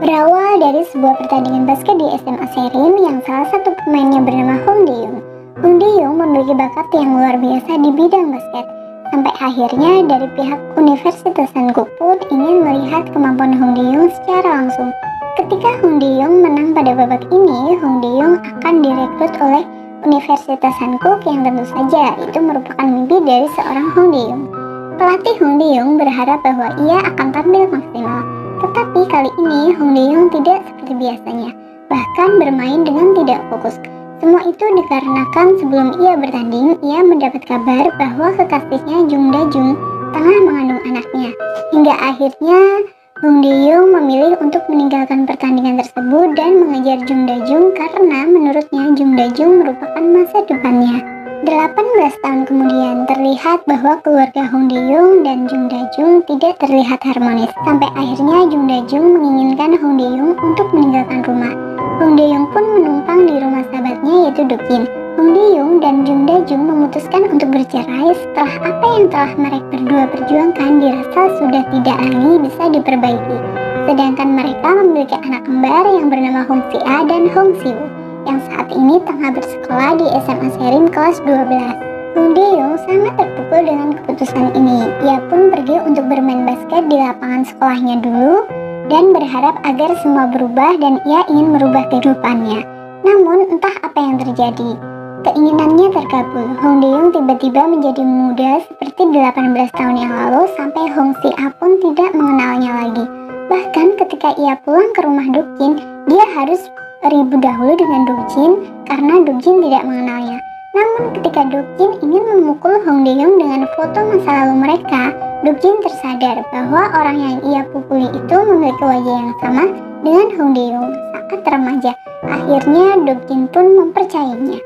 Berawal dari sebuah pertandingan basket di SMA Serim yang salah satu pemainnya bernama Hong Dae-young. Hong Dae-young memiliki bakat yang luar biasa di bidang basket. Sampai akhirnya dari pihak Universitas Hankuk pun ingin melihat kemampuan Hong Dae-young secara langsung. Ketika Hong Dae-young menang pada babak ini, Hong Dae-young akan direkrut oleh Universitas Hankuk yang tentu saja itu merupakan mimpi dari seorang Hong Dae-young. Pelatih Hong Dae-young berharap bahwa ia akan tampil maksimal. Tetapi kali ini Hong Dae-young tidak seperti biasanya, bahkan bermain dengan tidak fokus. Semua itu dikarenakan sebelum ia bertanding, ia mendapat kabar bahwa kekasihnya Jung Da-jung tengah mengandung anaknya. Hingga akhirnya Hong Dae-young memilih untuk meninggalkan pertandingan tersebut dan mengejar Jung Da-jung karena menurutnya Jung Da-jung merupakan masa depannya. 18 tahun kemudian terlihat bahwa keluarga Hong Dae-young dan Jung Da-jung tidak terlihat harmonis. Sampai akhirnya Jung Da-jung menginginkan Hong Dae-young untuk meninggalkan rumah. Hong Dae-young pun menumpang di rumah sahabatnya yaitu Do-jin. Hong Dae-young dan Jung Da-jung memutuskan untuk bercerai setelah apa yang telah mereka berdua perjuangkan dirasa sudah tidak lagi bisa diperbaiki. Sedangkan mereka memiliki anak kembar yang bernama Hong Si-a dan Hong Si-woo yang saat ini tengah bersekolah di SMA Serim kelas 12. Hong Dae-young sangat terpukul dengan keputusan ini. Ia pun pergi untuk bermain basket di lapangan sekolahnya dulu dan berharap agar semua berubah dan ia ingin merubah kehidupannya. Namun entah apa yang terjadi, keinginannya terkabul. Hong Dae-young tiba-tiba menjadi muda seperti 18 tahun yang lalu sampai Hong Si-a pun tidak mengenalnya lagi. Bahkan ketika ia pulang ke rumah Do-jin, dia harus ribut dahulu dengan Do-jin karena Do-jin tidak mengenalnya. Namun ketika Do-jin ingin memukul Hong Dae-young dengan foto masa lalu mereka, Do-jin tersadar bahwa orang yang ia pukuli itu memiliki wajah yang sama dengan Hong Dae-young saat remaja. Akhirnya Do-jin pun mempercayainya.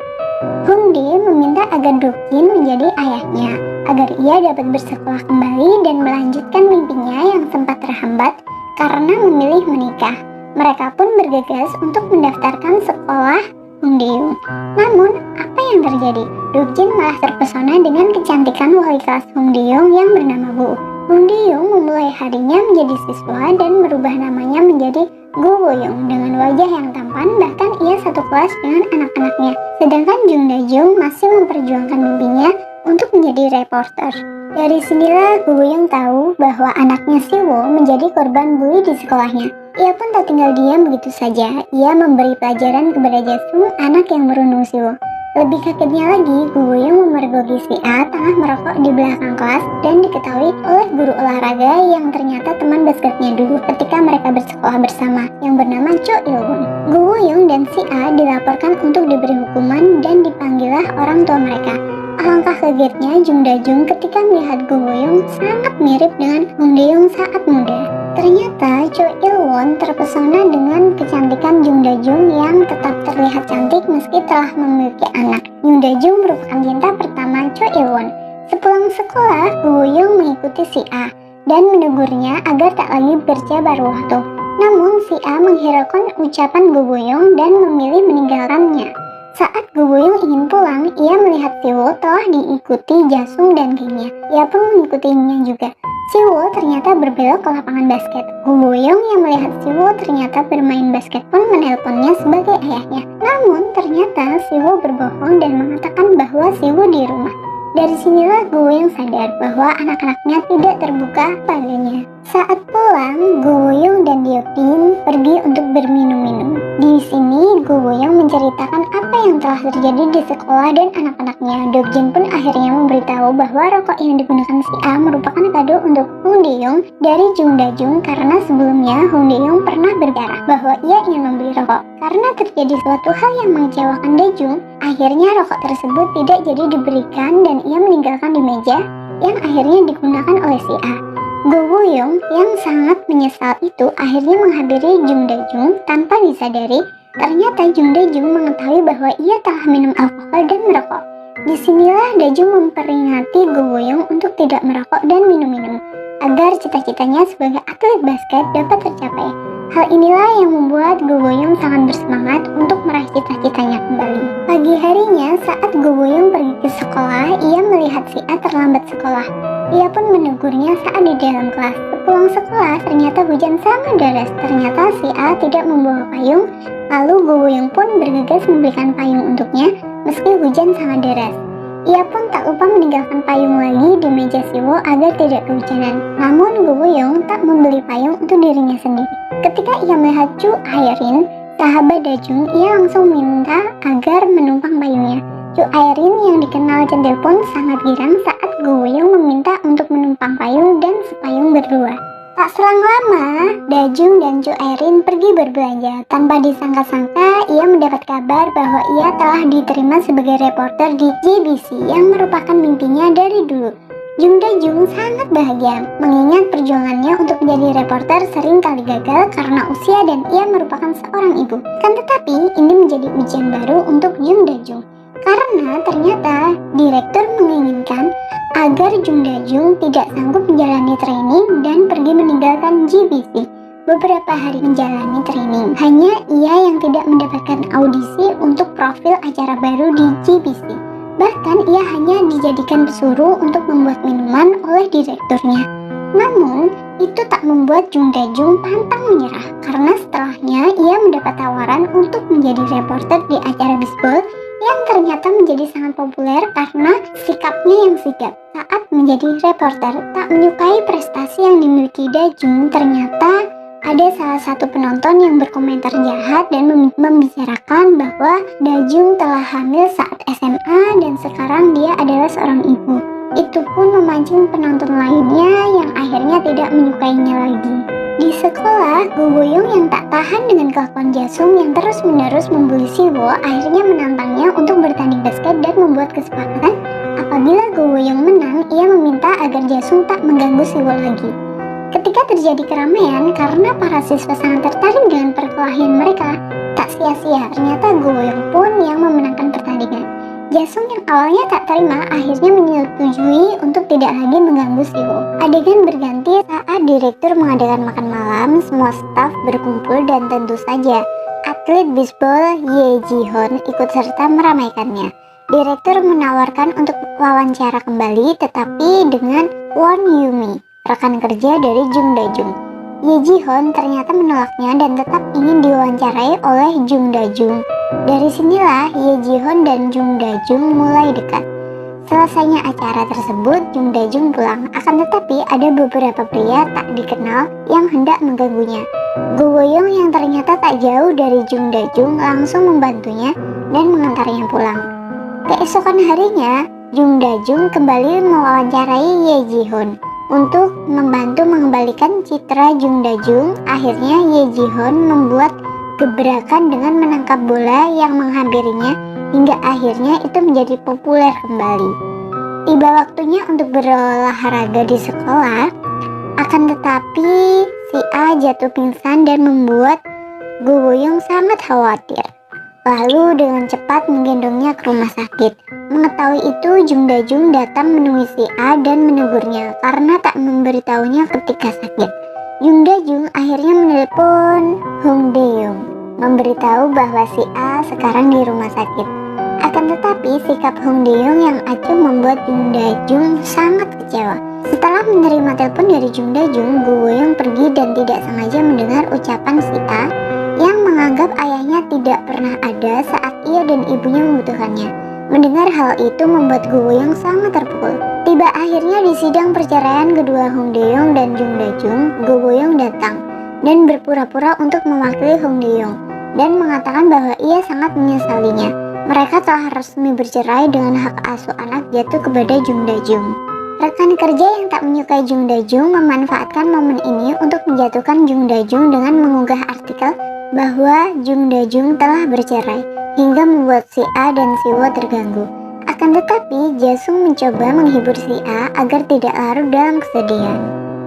Hong Dae meminta agar Do-jin menjadi ayahnya, agar ia dapat bersekolah kembali dan melanjutkan mimpinya yang sempat terhambat karena memilih menikah. Mereka pun bergegas untuk mendaftarkan sekolah Hong Dae-young. Namun, apa yang terjadi? Do-jin malah terpesona dengan kecantikan wali kelas Hong Dae-young yang bernama Woo. Hong Dae-young memulai harinya menjadi siswa dan merubah namanya menjadi Go Woo-young dengan wajah yang tampan, bahkan ia satu kelas dengan anak-anaknya. Sedangkan Jung Da-jung masih memperjuangkan mimpinya untuk menjadi reporter. Dari sinilah Go Woo-young tahu bahwa anaknya Si-woo menjadi korban bully di sekolahnya. Ia pun tak tinggal diam begitu saja. Ia memberi pelajaran kepada Jasung, anak yang merundung Si-woo. Lebih kagetnya lagi, Go Woo-young memergoki Si-a tengah merokok di belakang kelas dan diketahui oleh guru olahraga yang ternyata teman basketnya dulu ketika mereka bersekolah bersama yang bernama Cho Il-won. Go Woo-young dan Si-a dilaporkan untuk diberi hukuman dan dipanggillah orang tua mereka. Alangkah kagetnya Jung Da-jung ketika melihat Go Woo-young sangat mirip dengan Hong Dae-young saat muda. Ternyata Cho Il-won terpesona dengan kecantikan Jung Da-jung yang tetap terlihat cantik meski telah memiliki anak. Jung Da-jung merupakan cinta pertama Cho Il-won. Sepulang sekolah, Go Woo-young mengikuti Si-a dan menegurnya agar tak lagi berjabar waktu. Namun Si-a menghiraukan ucapan Go Woo-young dan memilih meninggalkannya. Saat Go Woo-young ingin pulang, ia melihat Si-woo telah diikuti Jasung dan gengnya. Ia pun mengikutinya juga. Si-woo ternyata berbelok ke lapangan basket. Go Woo-young yang melihat Si-woo ternyata bermain basket pun menelponnya sebagai ayahnya. Namun ternyata Si-woo berbohong dan mengatakan bahwa Si-woo di rumah. Dari sinilah Go Woo-young sadar bahwa anak-anaknya tidak terbuka padanya. Saat pulang, Go Woo-young dan Do-jin pergi untuk berminum-minum. Di sini Go Woo-young menceritakan apa yang telah terjadi di sekolah dan anak-anaknya. Do-jin pun akhirnya memberitahu bahwa rokok yang digunakan Si-a merupakan kado untuk Hong Dae-young dari Jung Da-jung karena sebelumnya Hong Dae-young pernah berbicara bahwa ia ingin membeli rokok. Karena terjadi suatu hal yang mengecewakan Da-jung, akhirnya rokok tersebut tidak jadi diberikan dan ia meninggalkan di meja yang akhirnya digunakan oleh Si-a. Go Woo-young yang sangat menyesal itu akhirnya menghampiri Jung Da-jung tanpa disadari. Ternyata Jung Da-jung mengetahui bahwa ia telah minum alkohol dan merokok. Disinilah Da-jung memperingati Go Woo-young untuk tidak merokok dan minum-minum. agar cita-citanya sebagai atlet basket dapat tercapai. Hal inilah yang membuat Go Boyong sangat bersemangat untuk meraih cita-citanya kembali. Pagi harinya saat Go Boyong pergi ke sekolah, ia melihat si A terlambat sekolah. Ia pun menegurnya saat di dalam kelas. Sepulang sekolah, ternyata hujan sangat deras. Ternyata si A tidak membawa payung, lalu Go Boyong pun bergegas membelikan payung untuknya meski hujan sangat deras. Ia pun tak lupa meninggalkan payung lagi di meja Siwo agar tidak kehujanan. Namun Go Boyong tak membeli payung untuk dirinya sendiri. Ketika ia melihat Chu Airin, sahabat Dajung, ia langsung minta agar menumpang payungnya. Chu Airin yang dikenal centil pun sangat girang saat Go Boyong meminta untuk menumpang payung dan sepayung berdua. Tak selang lama, Dajung dan Chu Airin pergi berbelanja. Tanpa disangka-sangka, ia mendapat kabar bahwa ia telah diterima sebagai reporter di JBC yang merupakan mimpinya dari dulu. Jung Dajung sangat bahagia, mengingat perjuangannya untuk menjadi reporter sering kali gagal karena usia dan ia merupakan seorang ibu. Kan tetapi, ini menjadi ujian baru untuk Jung Dajung. Karena ternyata direktur menginginkan agar Jung Dajung tidak sanggup menjalani training dan pergi meninggalkan JBC. Beberapa hari menjalani training, hanya ia yang tidak mendapatkan audisi untuk profil acara baru di JBC. Bahkan ia hanya dijadikan pesuruh untuk membuat minuman oleh direkturnya. Namun, itu tak membuat Jung Dajung pantang menyerah karena setelahnya ia mendapat tawaran untuk menjadi reporter di acara bisbol yang ternyata menjadi sangat populer karena sikapnya yang sigap saat menjadi reporter. Tak menyukai prestasi yang dimiliki Dajung, ternyata ada salah satu penonton yang berkomentar jahat dan membicarakan bahwa Dajung telah hamil saat SMA dan sekarang dia adalah seorang ibu. Itu pun memancing penonton lainnya yang akhirnya tidak menyukainya lagi. Di sekolah, Go Boyong yang tak tahan dengan kelakuan Jasung yang terus-menerus membuli Siwo akhirnya menantangnya untuk bertanding basket dan membuat kesepakatan apabila Go Boyong menang, ia meminta agar Jasung tak mengganggu Siwo lagi. Ketika terjadi keramaian karena para siswa sangat tertarik dengan perkelahian mereka, tak sia-sia ternyata Go Boyong pun yang memenangkan pertandingan. Jasung yang awalnya tak terima akhirnya menyetujui untuk tidak lagi mengganggu Siwo. Adegan berganti saat direktur mengadakan makan malam, semua staf berkumpul dan tentu saja atlet bisbol Ye Ji-hoon ikut serta meramaikannya. Direktur menawarkan untuk wawancara kembali tetapi dengan Won Yumi, rekan kerja dari Jung Dajung. Ye Ji-hoon ternyata menolaknya dan tetap ingin diwawancarai oleh Jung Dajung. Dari sinilah Ye Ji-hoon dan Jung Dajung mulai dekat. Selesainya acara tersebut, Jung Dajung pulang. Akan tetapi ada beberapa pria tak dikenal yang hendak mengganggunya. Go Boyong yang ternyata tak jauh dari Jung Dajung langsung membantunya dan mengantarnya pulang. Keesokan harinya, Jung Dajung kembali mewawancarai Ye Ji-hoon untuk membantu mengembalikan citra Jung Dajung. Akhirnya Ye Ji-hoon membuat gebrakan dengan menangkap bola yang menghampirinya hingga akhirnya itu menjadi populer kembali. Tiba waktunya untuk berolahraga di sekolah, akan tetapi si A jatuh pingsan dan membuat Go Boyong sangat khawatir. Lalu dengan cepat menggendongnya ke rumah sakit. Mengetahui itu, Jung Dajung datang menemui si A dan menegurnya karena tak memberitahunya ketika sakit. Jung Dajung akhirnya menelepon Hong Dae-yong, memberitahu bahwa si A sekarang di rumah sakit. Akan tetapi sikap Hong Dae-yong yang acuh membuat Jung Dajung sangat kecewa. Setelah menerima telepon dari Jung Dajung, Go Boyong pergi dan tidak sengaja mendengar ucapan si A yang menganggap ayahnya tidak pernah ada saat ia dan ibunya membutuhkannya. Mendengar hal itu membuat Go Boyong sangat terpukul. Tiba akhirnya di sidang perceraian kedua Hong Dae-yong dan Jung Dajung, Go Boyong datang dan berpura-pura untuk mewakili Hong Dae-yong dan mengatakan bahwa ia sangat menyesalinya. Mereka telah resmi bercerai dengan hak asuh anak jatuh kepada Jung Dajung. Rekan kerja yang tak menyukai Jung Dajung memanfaatkan momen ini untuk menjatuhkan Jung Dajung dengan mengunggah artikel bahwa Jung Dajung telah bercerai hingga membuat si A dan si Wo terganggu. Akan tetapi, Jasung mencoba menghibur si A agar tidak larut dalam kesedihan.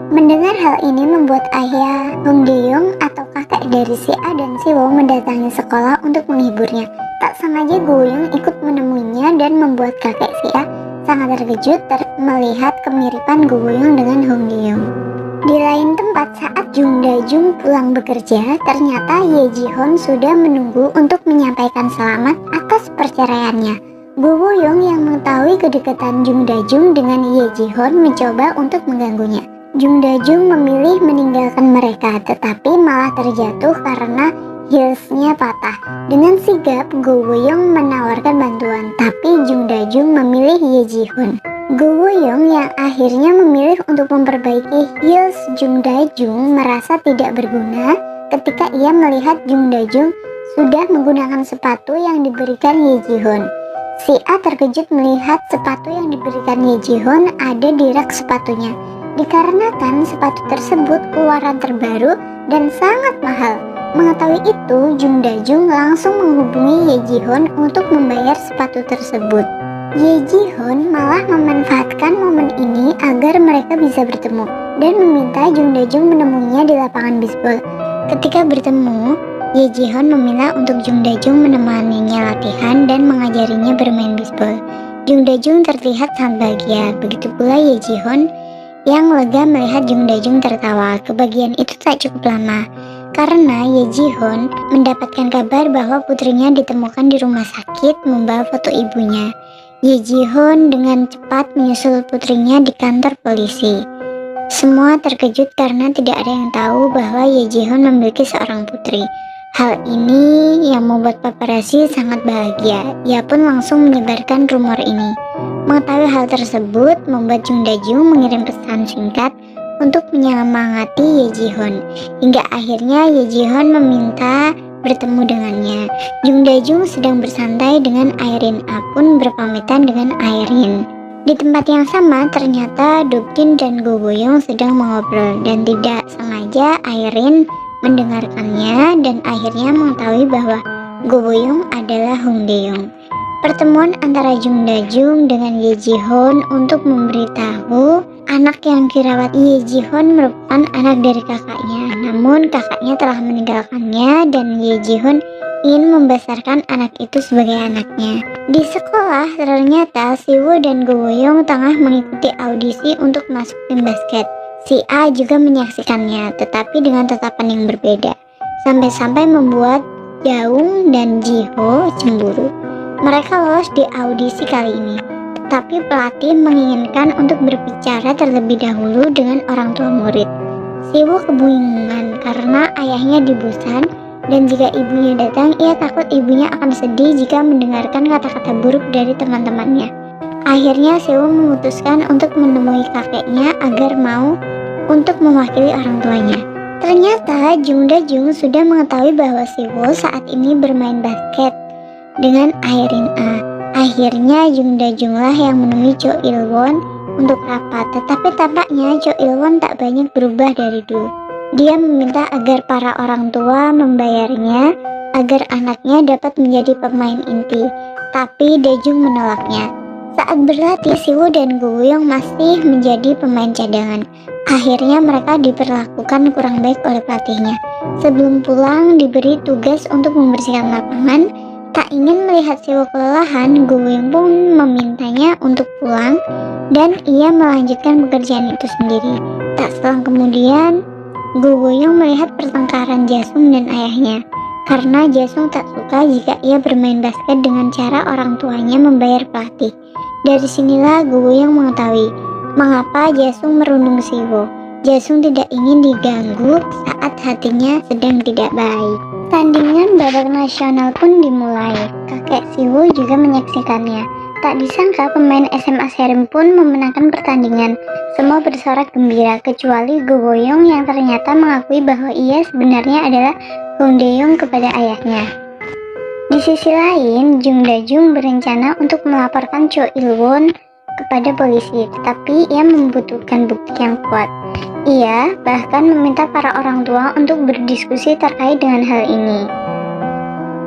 Mendengar hal ini membuat ayah Hong Dae-yong atau kakek dari si A dan si Wo mendatangi sekolah untuk menghiburnya. Tak sengaja Go Boyong ikut menemuinya dan membuat kakek si A sangat terkejut melihat kemiripan Go Boyong dengan Hong Dae-yong. Di lain tempat, saat Jung Da-jung pulang bekerja, ternyata Ye Ji-hoon sudah menunggu untuk menyampaikan selamat atas perceraiannya. Go Woo-young yang mengetahui kedekatan Jung Da-jung dengan Ye Ji-hoon mencoba untuk mengganggunya. Jung Da-jung memilih meninggalkan mereka, tetapi malah terjatuh karena heelsnya patah. Dengan sigap, Go Woo-young menawarkan bantuan, tapi Jung Da-jung memilih Ye Ji-hoon. Go Woo-young yang akhirnya memilih untuk memperbaiki heels Jung Da-jung merasa tidak berguna ketika ia melihat Jung Da-jung sudah menggunakan sepatu yang diberikan Ye Ji-hoon. Si A terkejut melihat sepatu yang diberikan Ye Ji-hoon ada di rak sepatunya, dikarenakan sepatu tersebut keluaran terbaru dan sangat mahal. Mengetahui itu, Jung Da-jung langsung menghubungi Ye Ji-hoon untuk membayar sepatu tersebut. Ye Ji-hoon malah memanfaatkan momen ini agar mereka bisa bertemu dan meminta Jung Da-jung menemuinya di lapangan bisbol. Ketika bertemu, Ye Ji-hoon meminta untuk Jung Da-jung menemaninya latihan dan mengajarinya bermain bisbol. Jung Da-jung terlihat sangat bahagia, begitu pula Ye Ji-hoon yang lega melihat Jung Da-jung tertawa. Kebahagiaan itu tak cukup lama, karena Ye Ji-hoon mendapatkan kabar bahwa putrinya ditemukan di rumah sakit membawa foto ibunya. Ye Ji-hoon dengan cepat menyusul putrinya di kantor polisi. Semua terkejut karena tidak ada yang tahu bahwa Ye Ji-hoon memiliki seorang putri. Hal ini yang membuat paparazzi sangat bahagia. Ia pun langsung menyebarkan rumor ini. Mengetahui hal tersebut membuat Jung Da-jung mengirim pesan singkat untuk menyemangati Ye Ji-hoon. Hingga akhirnya Ye Ji-hoon meminta bertemu dengannya. Jung Da-jung sedang bersantai dengan Irene A pun berpamitan dengan Irene. Di tempat yang sama, ternyata Do-bin dan Go Woo-young sedang mengobrol dan tidak sengaja Irene mendengarkannya dan akhirnya mengetahui bahwa Go Woo-young adalah Hong Dae-young. Pertemuan antara Jung Da-jung dengan Ye Ji-hoon untuk memberitahu anak yang dirawat Ye Ji-hoon merupakan anak dari kakaknya. Namun kakaknya telah meninggalkannya dan Ye Ji-hoon ingin membesarkan anak itu sebagai anaknya. Di sekolah ternyata Si-woo dan Go Woo-young tengah mengikuti audisi untuk masuk tim basket. Si A juga menyaksikannya, tetapi dengan tatapan yang berbeda, sampai-sampai membuat Jaung dan Ji-ho cemburu. Mereka lolos di audisi kali ini, tapi pelatih menginginkan untuk berbicara terlebih dahulu dengan orang tua murid. Si-woo kebingungan karena ayahnya di Busan, dan jika ibunya datang, ia takut ibunya akan sedih jika mendengarkan kata-kata buruk dari teman-temannya. Akhirnya Si-woo memutuskan untuk menemui kakeknya agar mau untuk mewakili orang tuanya. Ternyata Jung Da-jung sudah mengetahui bahwa Si-woo saat ini bermain basket dengan Irene A. Akhirnya Jung Da-jung lah yang menemui Cho Il-won untuk rapat, tetapi tampaknya Cho Il-won tak banyak berubah dari dulu. Dia meminta agar para orang tua membayarnya agar anaknya dapat menjadi pemain inti, tapi Da-jung menolaknya. Saat berlatih, Si-woo dan Go Woo-young masih menjadi pemain cadangan. Akhirnya mereka diperlakukan kurang baik oleh pelatihnya. Sebelum pulang diberi tugas untuk membersihkan lapangan. Tak ingin melihat Si-woo kelelahan, Go Woo-young pun memintanya untuk pulang dan ia melanjutkan pekerjaan itu sendiri. Tak selang kemudian, Go Woo-young melihat pertengkaran Jasung dan ayahnya, karena Jasung tak suka jika ia bermain basket dengan cara orang tuanya membayar pelatih. Dari sinilah Go Woo-young mengetahui mengapa Jasung merundung Si-woo. Jasung tidak ingin diganggu saat hatinya sedang tidak baik. Tandingan babak nasional pun dimulai. Kakek Si-woo juga menyaksikannya. Tak disangka pemain SMA Serim pun memenangkan pertandingan. Semua bersorak gembira kecuali Go Woo-young yang ternyata mengakui bahwa ia sebenarnya adalah Hong Dae-young kepada ayahnya. Di sisi lain, Jung Da-jung berencana untuk melaporkan Cho Il-won kepada polisi, tetapi ia membutuhkan bukti yang kuat. Ia bahkan meminta para orang tua untuk berdiskusi terkait dengan hal ini.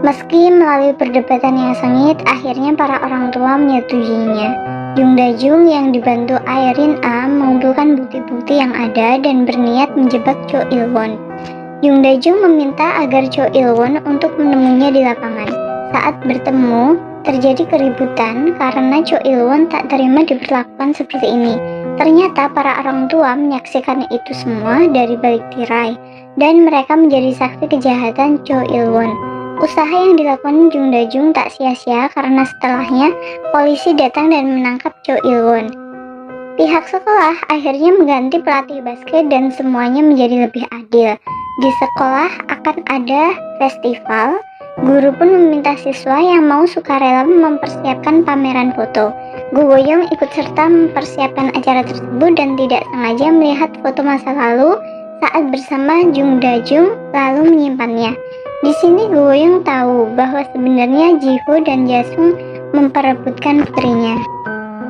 Meski melalui perdebatan yang sengit, akhirnya para orang tua menyetujuinya. Jung Da-jung yang dibantu Irene A mengumpulkan bukti-bukti yang ada dan berniat menjebak Cho Il-won. Jung Da-jung meminta agar Cho Il-won untuk menemuinya di lapangan. Saat bertemu, Terjadi keributan karena Cho Il-won tak terima diperlakukan seperti ini. Ternyata para orang tua menyaksikan itu semua dari balik tirai, dan mereka menjadi saksi kejahatan Cho Il-won. Usaha yang dilakukan Jung Da-jung tak sia-sia karena setelahnya polisi datang dan menangkap Cho Il-won. Pihak sekolah akhirnya mengganti pelatih basket dan semuanya menjadi lebih adil. Di sekolah akan ada festival. Guru pun meminta siswa yang mau sukarela mempersiapkan pameran foto. Go Wo-young ikut serta mempersiapkan acara tersebut dan tidak sengaja melihat foto masa lalu saat bersama Jung Da-jung lalu menyimpannya. Di sini Go Wo-young tahu bahwa sebenarnya Ji-ho dan Ja-sung memperebutkan putrinya.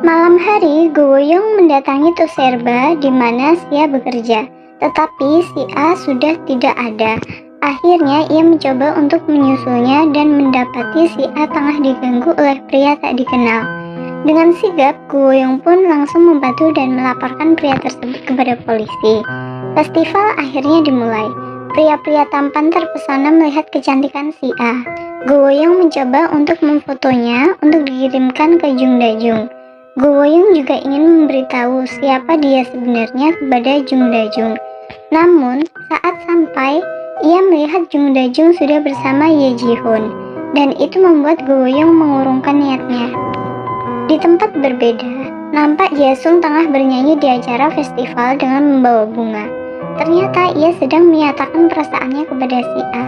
Malam hari, Go Wo-young mendatangi Toserba di mana Sia bekerja, tetapi si A sudah tidak ada. Akhirnya ia mencoba untuk menyusulnya dan mendapati si A tengah diganggu oleh pria tak dikenal. Dengan sigap, Go Wo-young pun langsung membantu dan melaporkan pria tersebut kepada polisi. Festival akhirnya dimulai. Pria-pria tampan terpesona melihat kecantikan si A. Go Wo-young mencoba untuk memfotonya untuk dikirimkan ke Jung Da-jung. Go Wo-young juga ingin memberitahu siapa dia sebenarnya kepada Jung Da-jung. Namun, saat sampai, ia melihat Jung Da-jung sudah bersama Ye Ji-hoon, dan itu membuat Go Wo-young mengurungkan niatnya. Di tempat berbeda, nampak Ja-sung tengah bernyanyi di acara festival dengan membawa bunga. Ternyata ia sedang menyatakan perasaannya kepada si A.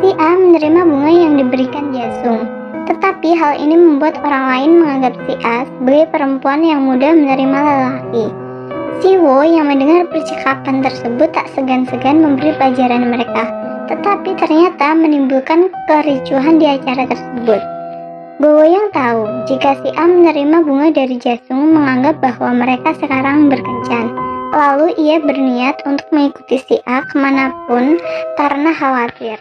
Si A menerima bunga yang diberikan Ja-sung, tetapi hal ini membuat orang lain menganggap si A sebagai perempuan yang mudah menerima lelaki. Si Wo yang mendengar percakapan tersebut tak segan-segan memberi pelajaran mereka, tetapi ternyata menimbulkan kericuhan di acara tersebut. Go Wo-young tahu jika si A menerima bunga dari Ja-sung menganggap bahwa mereka sekarang berkencan. Lalu ia berniat untuk mengikuti si A kemanapun karena khawatir.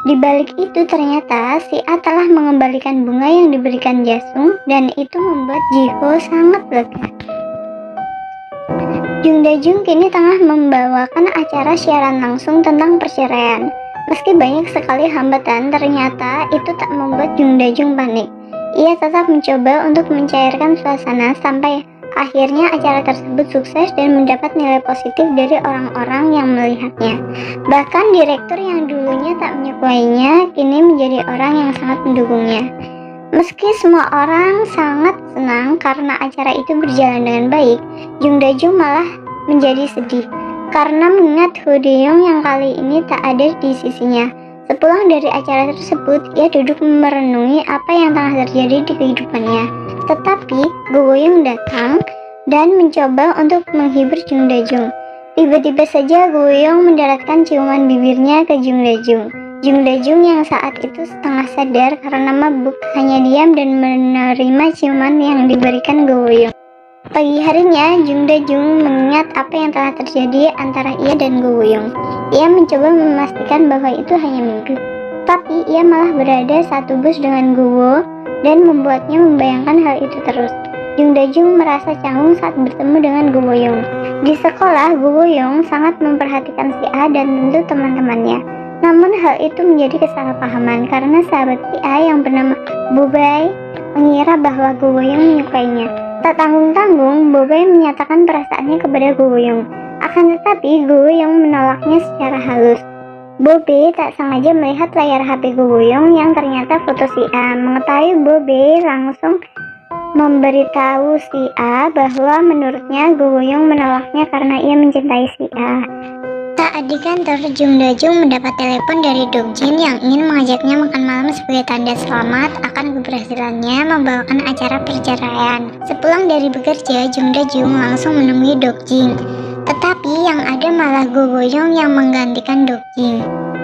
Di balik itu ternyata si A telah mengembalikan bunga yang diberikan Ja-sung dan itu membuat Ji-ho sangat lega. Jung Da-jung kini tengah membawakan acara siaran langsung tentang perceraian. Meski banyak sekali hambatan, ternyata itu tak membuat Jung Da-jung panik. Ia tetap mencoba untuk mencairkan suasana sampai akhirnya acara tersebut sukses dan mendapat nilai positif dari orang-orang yang melihatnya. Bahkan direktur yang dulunya tak menyukainya kini menjadi orang yang sangat mendukungnya. Meski semua orang sangat senang karena acara itu berjalan dengan baik, Jung Da-jung malah menjadi sedih karena mengingat Ho De-young yang kali ini tak ada di sisinya. Sepulang dari acara tersebut, ia duduk merenungi apa yang tengah terjadi di kehidupannya. Tetapi Go Wo-young datang dan mencoba untuk menghibur Jung Da-jung. Tiba-tiba saja Go Wo-young mendaratkan ciuman bibirnya ke Jung Da-jung. Jung Da-jung yang saat itu setengah sadar karena mabuk hanya diam dan menerima ciuman yang diberikan Go Wo-young. Pagi harinya, Jung Da-jung mengingat apa yang telah terjadi antara ia dan Go Wo-young. Ia mencoba memastikan bahwa itu hanya mimpi, tapi ia malah berada satu bus dengan Go Wo dan membuatnya membayangkan hal itu terus. Jung Da-jung merasa canggung saat bertemu dengan Go Wo-young. Di sekolah, Go Wo-young sangat memperhatikan si A dan tentu teman-temannya. Namun hal itu menjadi kesalahpahaman karena sahabat si A yang bernama Bo-bae mengira bahwa Go Wo-young menyukainya. Tak tanggung-tanggung, Bo-bae menyatakan perasaannya kepada Go Wo-young. Akan tetapi Go Wo-young menolaknya secara halus. Bo-bae tak sengaja melihat layar HP Go Wo-young yang ternyata foto si A. Mengetahui Bo-bae langsung memberitahu si A bahwa menurutnya Go Wo-young menolaknya karena ia mencintai si A. Saat di kantor, Jung Da-jung mendapat telepon dari Dok-jin yang ingin mengajaknya makan malam sebagai tanda selamat akan keberhasilannya membawakan acara perceraian. Sepulang dari bekerja, Jung Da-jung langsung menemui Dok-jin. Tetapi yang ada malah Go Wo-young yang menggantikan Dok-jin.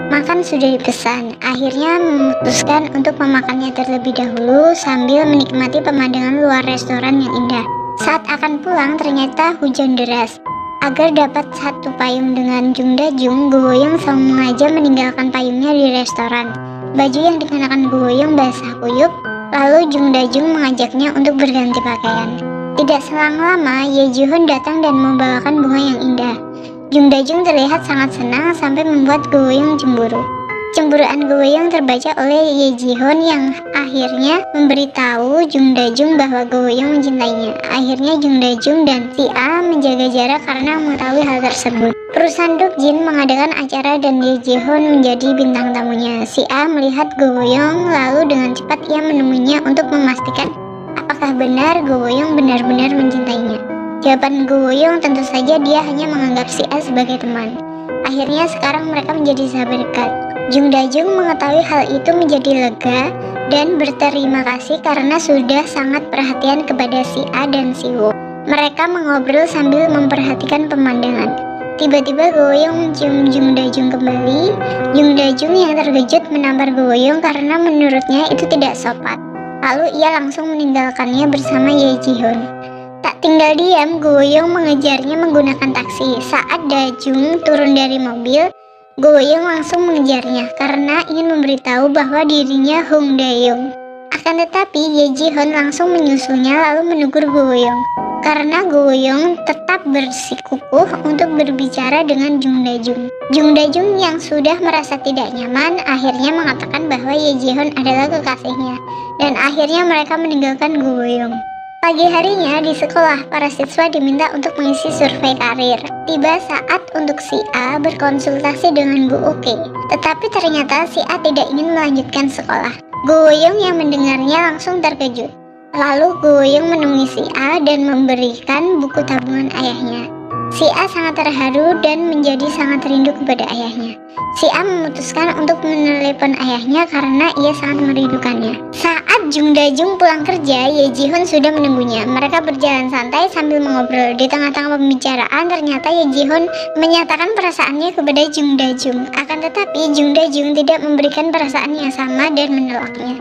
Makan sudah dipesan, akhirnya memutuskan untuk memakannya terlebih dahulu sambil menikmati pemandangan luar restoran yang indah. Saat akan pulang, ternyata hujan deras. Agar dapat satu payung dengan Jung Da-jung, Go Wo-young selalu mengaja meninggalkan payungnya di restoran. Baju yang dikenakan Go Wo-young basah kuyup, lalu Jung Da-jung mengajaknya untuk berganti pakaian. Tidak selang lama, Ye Ji-hoon datang dan membawakan bunga yang indah. Jung Da-jung terlihat sangat senang sampai membuat Go Wo-young cemburu. Cemburuan Go-young terbaca oleh Ye Ji-hoon yang akhirnya memberitahu Jung Da-jung bahwa Go-young mencintainya. Akhirnya Jung Da-jung dan si A menjaga jarak karena mengetahui hal tersebut. Perusahaan Dokjin mengadakan acara dan Ye Ji-hoon menjadi bintang tamunya. Si A melihat Go-young lalu dengan cepat ia menemuinya untuk memastikan apakah benar Go-young benar-benar mencintainya. Jawaban Go-young tentu saja dia hanya menganggap si A sebagai teman. Akhirnya sekarang mereka menjadi sahabat dekat. Jung Da-jung mengetahui hal itu menjadi lega dan berterima kasih karena sudah sangat perhatian kepada si A dan si Wo. Mereka mengobrol sambil memperhatikan pemandangan. Tiba-tiba Go-young mencium Jung Da-jung kembali. Jung Da-jung yang terkejut menampar Go-young karena menurutnya itu tidak sopan. Lalu ia langsung meninggalkannya bersama Ye Ji-hoon. Tak tinggal diam, Go-young mengejarnya menggunakan taksi. Saat Da-jung turun dari mobil, Go-young langsung mengejarnya karena ingin memberitahu bahwa dirinya Hong Da-young. Akan tetapi Ye Ji-hoon langsung menyusulnya lalu menegur Go-young karena Go-young tetap bersikukuh untuk berbicara dengan Jung Da-jung. Jung Da-jung yang sudah merasa tidak nyaman akhirnya mengatakan bahwa Ye Ji-hoon adalah kekasihnya dan akhirnya mereka meninggalkan Go-young. Pagi harinya di sekolah, para siswa diminta untuk mengisi survei karir. Tiba saat untuk si A berkonsultasi dengan Bu Oke, tetapi ternyata si A tidak ingin melanjutkan sekolah. Go-young yang mendengarnya langsung terkejut. Lalu Go-young menemui si A dan memberikan buku tabungan ayahnya. Si A sangat terharu dan menjadi sangat rindu kepada ayahnya. Si A memutuskan untuk menelepon ayahnya karena ia sangat merindukannya. Saat Jung Da-jung pulang kerja, Ye Ji-hoon sudah menunggunya. Mereka berjalan santai sambil mengobrol. Di tengah-tengah pembicaraan, ternyata Ye Ji-hoon menyatakan perasaannya kepada Jung Da-jung. Akan tetapi Jung Da-jung tidak memberikan perasaan yang sama dan menolaknya.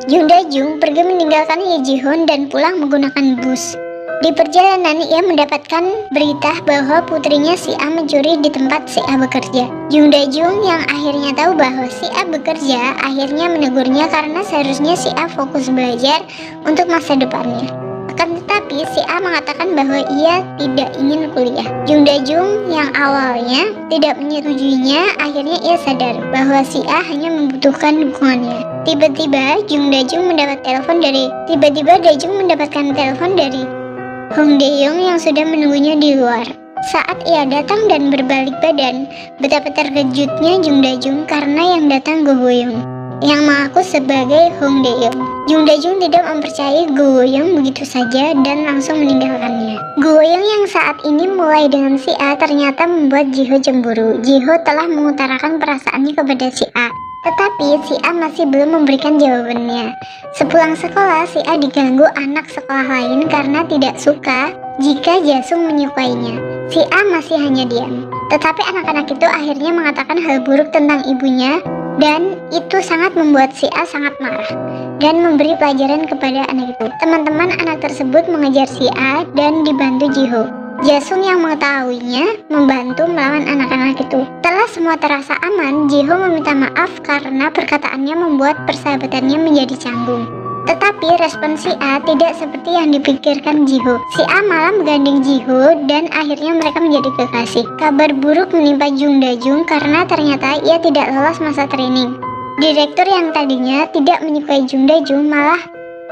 Jung Da-jung pergi meninggalkan Ye Ji-hoon dan pulang menggunakan bus. Di perjalanan ia mendapatkan berita bahwa putrinya si A mencuri di tempat si A bekerja. Jung Da-jung yang akhirnya tahu bahwa si A bekerja akhirnya menegurnya karena seharusnya si A fokus belajar untuk masa depannya. Akan tetapi si A mengatakan bahwa ia tidak ingin kuliah. Jung Da-jung yang awalnya tidak menyetujuinya akhirnya ia sadar bahwa si A hanya membutuhkan dukungannya. Tiba-tiba Da-jung mendapatkan telepon dari Hong Da-young yang sudah menunggunya di luar. Saat ia datang dan berbalik badan, betapa terkejutnya Jung Da-jung karena yang datang Go-young yang mengaku sebagai Hong Da-young. Jung Da-jung tidak mempercayai Go-young begitu saja dan langsung meninggalkannya. Go-young yang saat ini mulai dengan si A ternyata membuat Ji-ho cemburu. Ji-ho telah mengutarakan perasaannya kepada si A, tetapi si A masih belum memberikan jawabannya. Sepulang sekolah, si A diganggu anak sekolah lain karena tidak suka jika Jasung menyukainya. Si A masih hanya diam. Tetapi anak-anak itu akhirnya mengatakan hal buruk tentang ibunya dan itu sangat membuat si A sangat marah dan memberi pelajaran kepada anak itu. Teman-teman anak tersebut mengejar si A dan dibantu Ji-ho. Jasung yang mengetahuinya membantu melawan anak-anak itu. Setelah semua terasa aman, Ji-ho meminta maaf karena perkataannya membuat persahabatannya menjadi canggung. Tetapi respon si A tidak seperti yang dipikirkan Ji-ho. Si A malah menggandeng Ji-ho dan akhirnya mereka menjadi kekasih. Kabar buruk menimpa Jung Da-jung karena ternyata ia tidak lolos masa training. Direktur yang tadinya tidak menyukai Jung Da-jung malah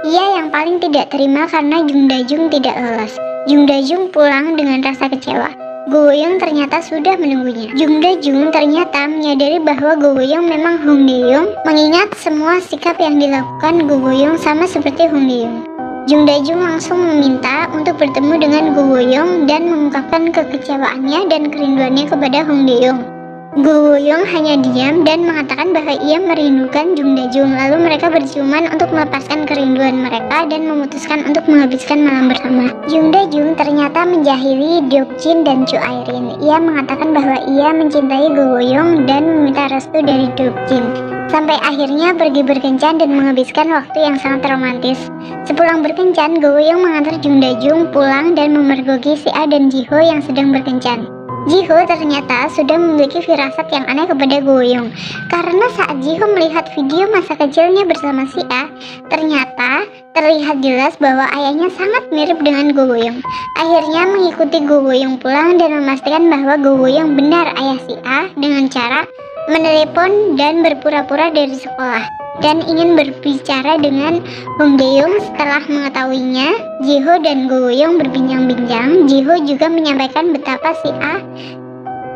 ia yang paling tidak terima karena Jung Da-jung tidak lolos. Jung Da-jung pulang dengan rasa kecewa. Go-young ternyata sudah menunggunya. Jung Da-jung ternyata menyadari bahwa Go-young memang Hong Da-young, mengingat semua sikap yang dilakukan Go-young sama seperti Hong Da-young. Jung Da-jung langsung meminta untuk bertemu dengan Go-young dan mengungkapkan kekecewaannya dan kerinduannya kepada Hong Da-young. Go-young hanya diam dan mengatakan bahwa ia merindukan Jung Da-jung. Lalu mereka berciuman untuk melepaskan kerinduan mereka dan memutuskan untuk menghabiskan malam bersama. Jung Da-jung ternyata menjahili Dokjin dan Chu Airin. Ia mengatakan bahwa ia mencintai Go-young dan meminta restu dari Dokjin. Sampai akhirnya pergi berkencan dan menghabiskan waktu yang sangat romantis. Sepulang berkencan, Go-young mengantar Jung Da-jung pulang dan memergoki si A dan Ji-ho yang sedang berkencan. Ji-ho ternyata sudah memiliki firasat yang aneh kepada Go-young karena saat Ji-ho melihat video masa kecilnya bersama si A, ternyata terlihat jelas bahwa ayahnya sangat mirip dengan Go-young. Akhirnya mengikuti Go-young pulang dan memastikan bahwa Go-young benar ayah si A dengan cara menelepon dan berpura-pura dari sekolah dan ingin berbicara dengan Hong Dae-yong. Setelah mengetahuinya, Ji-ho dan Go Woo-young berbincang-bincang. Ji-ho juga menyampaikan betapa si A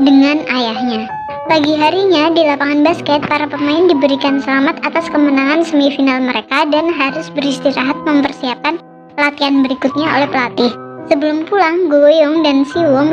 dengan ayahnya. Pagi harinya di lapangan basket, para pemain diberikan selamat atas kemenangan semifinal mereka dan harus beristirahat mempersiapkan latihan berikutnya oleh pelatih. Sebelum pulang, Go Woo-young dan Siwoo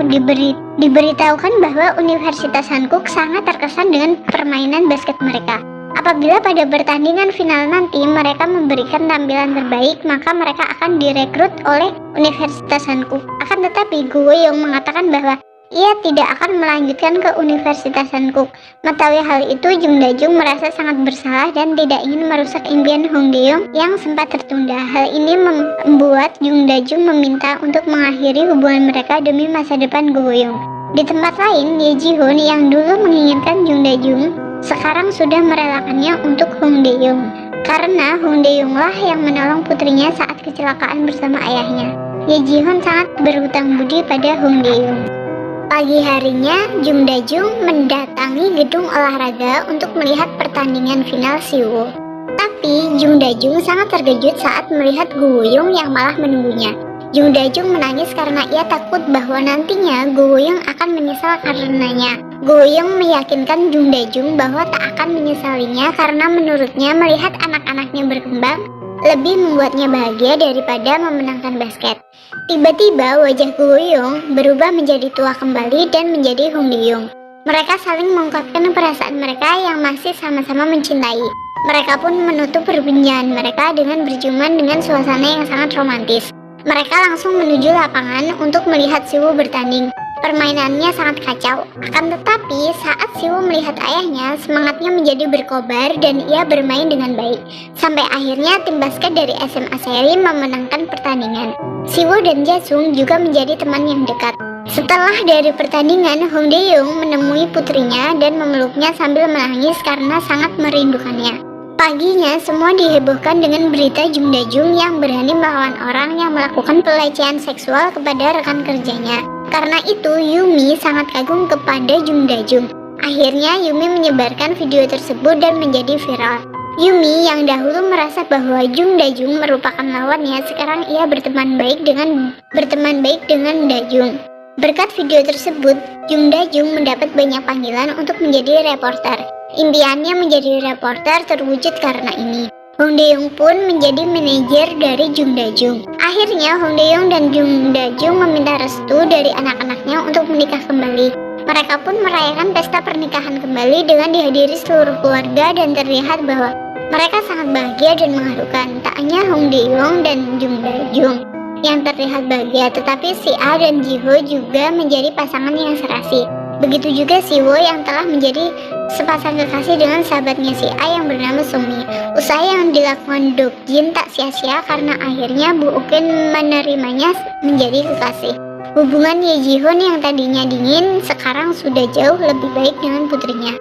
diberitahukan bahwa Universitas Hankuk sangat terkesan dengan permainan basket mereka. Apabila pada pertandingan final nanti mereka memberikan tampilan terbaik, maka mereka akan direkrut oleh Universitas Hankuk. Akan tetapi Go Woo-young mengatakan bahwa ia tidak akan melanjutkan ke Universitas Hankuk. Mengetahui hal itu, Jung Da-jung merasa sangat bersalah dan tidak ingin merusak impian Hong Dae-yong yang sempat tertunda. Hal ini membuat Jung Da-jung meminta untuk mengakhiri hubungan mereka demi masa depan Go Woo-young. Di tempat lain, Ye Ji-hoon yang dulu menginginkan Jung Da-jung sekarang sudah merelakannya untuk Hong Dae-yong, karena Hong Dae-yong lah yang menolong putrinya saat kecelakaan bersama ayahnya. Ye Ji-hoon sangat berhutang budi pada Hong Dae-yong. Pagi harinya, Jung Da-jung mendatangi gedung olahraga untuk melihat pertandingan final Siwoo. Tapi Jung Da-jung sangat terkejut saat melihat Go Woo-young yang malah menunggunya. Jung Da-jung menangis karena ia takut bahwa nantinya Go Woo-young akan menyesal karenanya. Go Woo-young meyakinkan Jung Da-jung bahwa tak akan menyesalinya karena menurutnya melihat anak-anaknya berkembang lebih membuatnya bahagia daripada memenangkan basket. Tiba-tiba wajah Go Woo-young berubah menjadi tua kembali dan menjadi Hong Dae-yong. Mereka saling mengungkapkan perasaan mereka yang masih sama-sama mencintai. Mereka pun menutup perbincangan mereka dengan berciuman dengan suasana yang sangat romantis. Mereka langsung menuju lapangan untuk melihat Siwoo bertanding. Permainannya sangat kacau, akan tetapi saat Siwoo melihat ayahnya, semangatnya menjadi berkobar dan ia bermain dengan baik. Sampai akhirnya tim basket dari SMA Seri memenangkan pertandingan. Siwoo dan Jasung juga menjadi teman yang dekat. Setelah dari pertandingan, Hong Dae-yong menemui putrinya dan memeluknya sambil menangis karena sangat merindukannya. Paginya, semua dihebohkan dengan berita Jung Da-jung yang berani melawan orang yang melakukan pelecehan seksual kepada rekan kerjanya. Karena itu, Yumi sangat kagum kepada Jung Da-jung. Akhirnya, Yumi menyebarkan video tersebut dan menjadi viral. Yumi yang dahulu merasa bahwa Jung Da-jung merupakan lawannya, sekarang ia berteman baik dengan Da-jung. Berkat video tersebut, Jung Da-jung mendapat banyak panggilan untuk menjadi reporter. Impiannya menjadi reporter terwujud karena ini. Hong Dae-yong pun menjadi manajer dari Jung Da-jung. Akhirnya Hong Dae-yong dan Jung Da-jung meminta restu dari anak-anaknya untuk menikah kembali. Mereka pun merayakan pesta pernikahan kembali dengan dihadiri seluruh keluarga dan terlihat bahwa mereka sangat bahagia dan mengharukan. Tak hanya Hong Dae-yong dan Jung Da-jung yang terlihat bahagia, tetapi si A dan Ji-ho juga menjadi pasangan yang serasi. Begitu juga Siwoo yang telah menjadi sepasang kekasih dengan sahabatnya si A yang bernama Sumi. Usaha yang dilakukan Dokjin tak sia-sia karena akhirnya Bu Uken menerimanya menjadi kekasih. Hubungan Ye Ji-hoon yang tadinya dingin sekarang sudah jauh lebih baik dengan putrinya.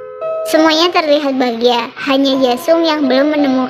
Semuanya terlihat bahagia, hanya Jasung yang belum menemukan